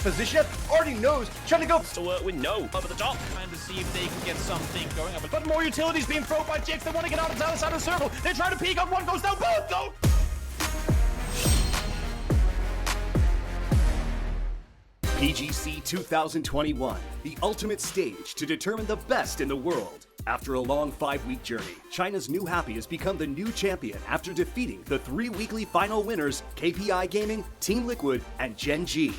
position already knows, trying to go to work with no over the top. Trying to see if they can get something going up. But more utilities being thrown by Jix. They want to get out of the other side of the circle. They're trying to peek up. One goes down. Both go. PGC 2021, the ultimate stage to determine the best in the world. After a long 5-week journey, China's New Happy has become the new champion after defeating the 3 weekly final winners KPI Gaming, Team Liquid, and Gen G.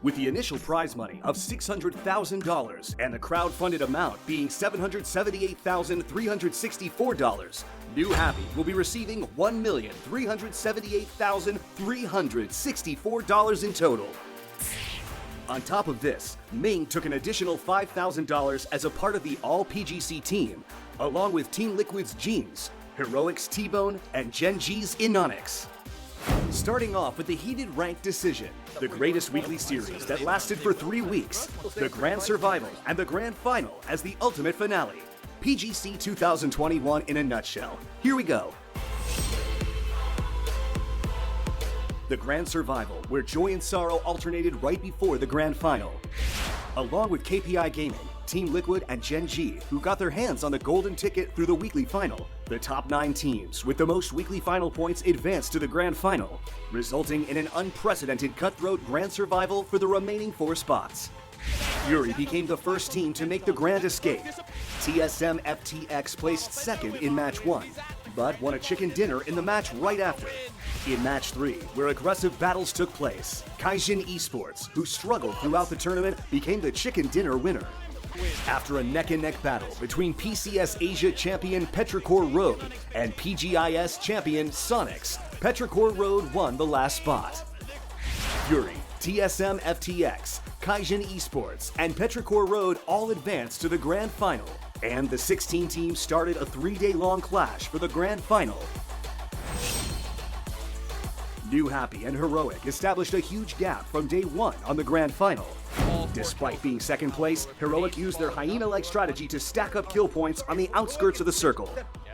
With the initial prize money of $600,000 and the crowd-funded amount being $778,364, New Happy will be receiving $1,378,364 in total. On top of this, Ming took an additional $5,000 as a part of the all-PGC team, along with Team Liquid's Jeans, Heroic's T-Bone, and Gen G's Inonix. Starting off with the heated ranked decision, the greatest weekly series that lasted for 3 weeks, the Grand Survival and the Grand Final as the ultimate finale. PGC 2021 in a nutshell. Here we go. The Grand Survival, where joy and sorrow alternated right before the Grand Final. Along with KPI Gaming, Team Liquid, and Gen G, who got their hands on the golden ticket through the weekly final, the top 9 teams with the most weekly final points advanced to the Grand Final, resulting in an unprecedented cutthroat Grand Survival for the remaining 4 spots. Fury became the first team to make the Grand Escape. TSM FTX placed second in Match 1, but won a chicken dinner in the match right after. In Match 3, where aggressive battles took place, Kaijin Esports, who struggled throughout the tournament, became the chicken dinner winner. After a neck-and-neck battle between PCS Asia champion Petrichor Road and PGIS champion Sonics, Petrichor Road won the last spot. Fury, TSM FTX, Kaijin Esports, and Petrichor Road all advanced to the Grand Final, and the 16 teams started a 3-day-long clash for the Grand Final. New Happy and Heroic established a huge gap from day 1 on the Grand Final. Despite being second place, Heroic used their hyena-like strategy to stack up kill points on the outskirts of the circle.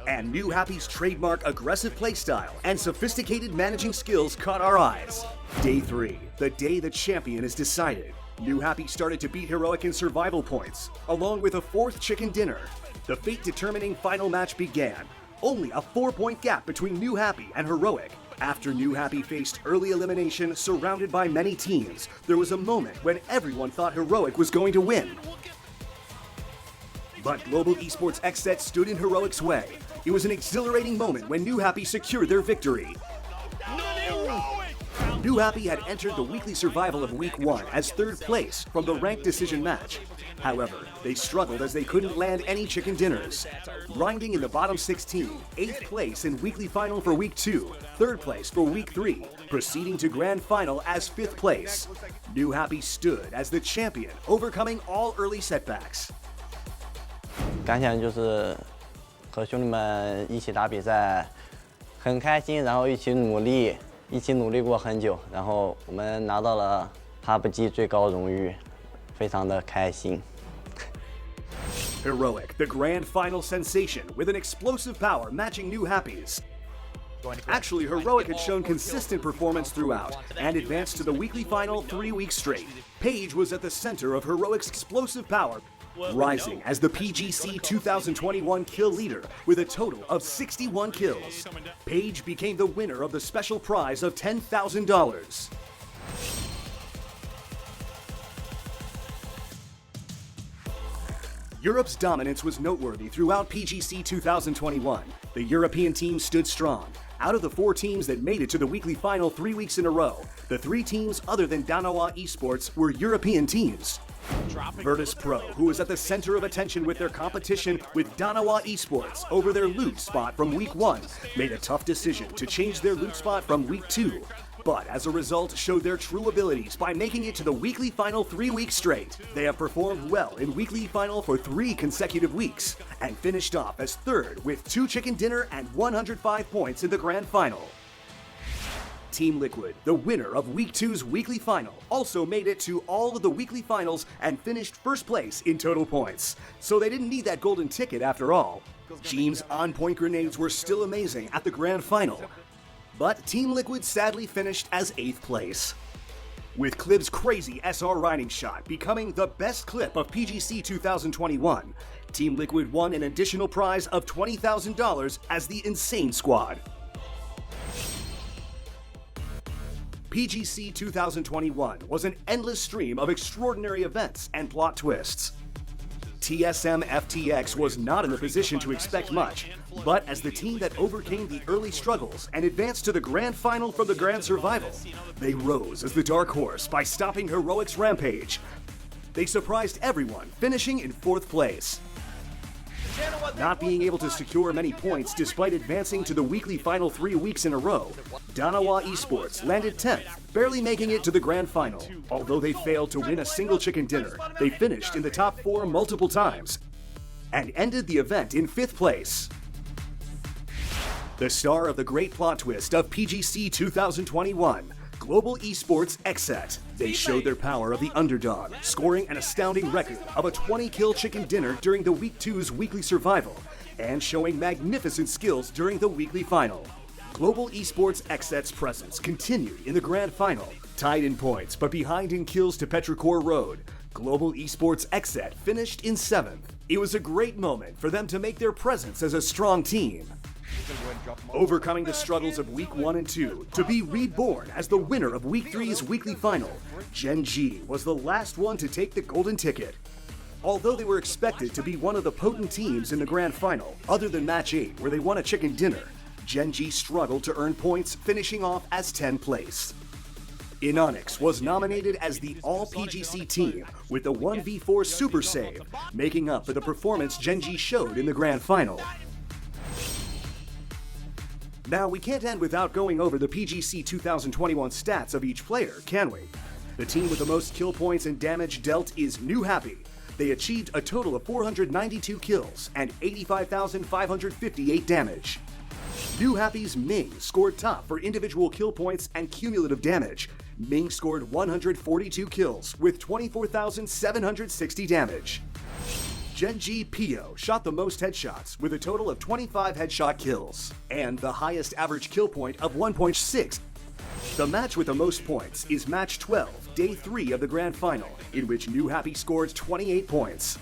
And New Happy's trademark aggressive playstyle and sophisticated managing skills caught our eyes. Day 3, the day the champion is decided. New Happy started to beat Heroic in survival points, along with a 4th chicken dinner. The fate-determining final match began. Only a 4-point gap between New Happy and Heroic. After New Happy faced early elimination surrounded by many teams, there was a moment when everyone thought Heroic was going to win. But Global Esports XSET stood in Heroic's way. It was an exhilarating moment when New Happy secured their victory. New Happy had entered the weekly survival of Week 1 as 3rd place from the ranked decision match. However, they struggled as they couldn't land any chicken dinners. Grinding in the bottom 16, 8th place in weekly final for Week 2, 3rd place for Week 3, proceeding to Grand Final as 5th place. New Happy stood as the champion, overcoming all early setbacks. 感想就是和兄弟们一起打比赛，很开心，然后一起努力过很久，然后我们拿到了 PUBG 最高荣誉，非常的开心。 Heroic, the grand final sensation with an explosive power matching New Happy's. Actually, Heroic had shown consistent performance throughout and advanced to the weekly final 3 weeks straight. Paige was at the center of Heroic's explosive power, rising as the PGC 2021 kill leader with a total of 61 kills. Paige became the winner of the special prize of $10,000. Europe's dominance was noteworthy throughout PGC 2021. The European team stood strong. Out of the 4 teams that made it to the weekly final 3 weeks in a row, the 3 teams other than Danawa Esports were European teams. Virtus Pro, who was at the center of attention with their competition with Danawa Esports over their loot spot from Week 1, made a tough decision to change their loot spot from Week 2. But as a result, showed their true abilities by making it to the weekly final 3 weeks straight. They have performed well in weekly final for 3 consecutive weeks, and finished off as 3rd with 2 chicken dinner and 105 points in the grand final. Team Liquid, the winner of Week 2's weekly final, also made it to all of the weekly finals and finished 1st place in total points. So they didn't need that golden ticket after all. Jean's on-point grenades were still amazing at the grand final. but Team Liquid sadly finished as 8th place. With Clib's crazy SR riding shot becoming the best clip of PGC 2021, Team Liquid won an additional prize of $20,000 as the Insane Squad. PGC 2021 was an endless stream of extraordinary events and plot twists. TSM FTX was not in the position to expect much, but as the team that overcame the early struggles and advanced to the grand final from the Grand Survival, they rose as the dark horse by stopping Heroic's rampage. They surprised everyone, finishing in 4th place. Not being able to secure many points despite advancing to the weekly final 3 weeks in a row, Danawa Esports landed 10th, barely making it to the grand final. Although they failed to win a single chicken dinner, they finished in the top 4 multiple times and ended the event in 5th place. The star of the great plot twist of PGC 2021, Global Esports Exet. They showed their power of the underdog, scoring an astounding record of a 20-kill chicken dinner during the Week 2's weekly survival, and showing magnificent skills during the weekly final. Global Esports Exet's presence continued in the grand final, tied in points but behind in kills to Petrichor Road. Global Esports Exet finished in 7th. It was a great moment for them to make their presence as a strong team. Overcoming the struggles of Week 1 and 2 to be reborn as the winner of Week 3's weekly final, Gen G was the last one to take the golden ticket. Although they were expected to be one of the potent teams in the grand final, other than Match 8 where they won a chicken dinner, Gen G struggled to earn points, finishing off as 10th place. Inonix was nominated as the All-PGC team with the 1v4 super save, making up for the performance Gen G showed in the grand final. Now, we can't end without going over the PGC 2021 stats of each player, can we? The team with the most kill points and damage dealt is New Happy. They achieved a total of 492 kills and 85,558 damage. New Happy's Ming scored top for individual kill points and cumulative damage. Ming scored 142 kills with 24,760 damage. Gen G Pio shot the most headshots with a total of 25 headshot kills and the highest average kill point of 1.6. The match with the most points is match 12, day 3 of the grand final, in which New Happy scored 28 points.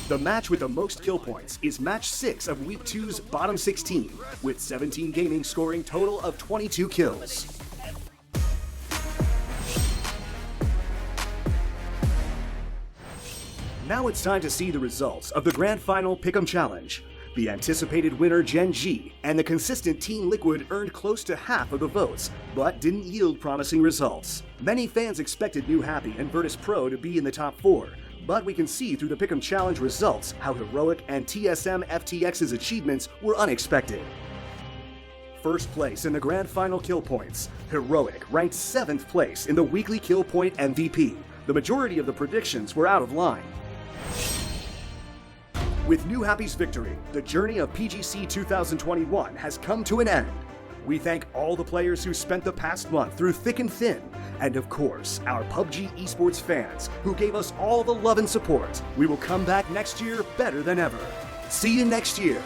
The match with the most kill points is match 6 of week 2's bottom 16, with 17 Gaming scoring total of 22 kills. Now it's time to see the results of the Grand Final Pick'em Challenge. The anticipated winner, Gen G, and the consistent Team Liquid earned close to half of the votes, but didn't yield promising results. Many fans expected New Happy and Virtus Pro to be in the top 4, but we can see through the Pick'em Challenge results how Heroic and TSM FTX's achievements were unexpected. First place in the Grand Final kill points, Heroic ranked 7th place in the weekly kill point MVP. The majority of the predictions were out of line. With New Happy's victory, the journey of PGC 2021 has come to an end. We thank all the players who spent the past month through thick and thin, and of course, our PUBG Esports fans who gave us all the love and support. We will come back next year better than ever. See you next year.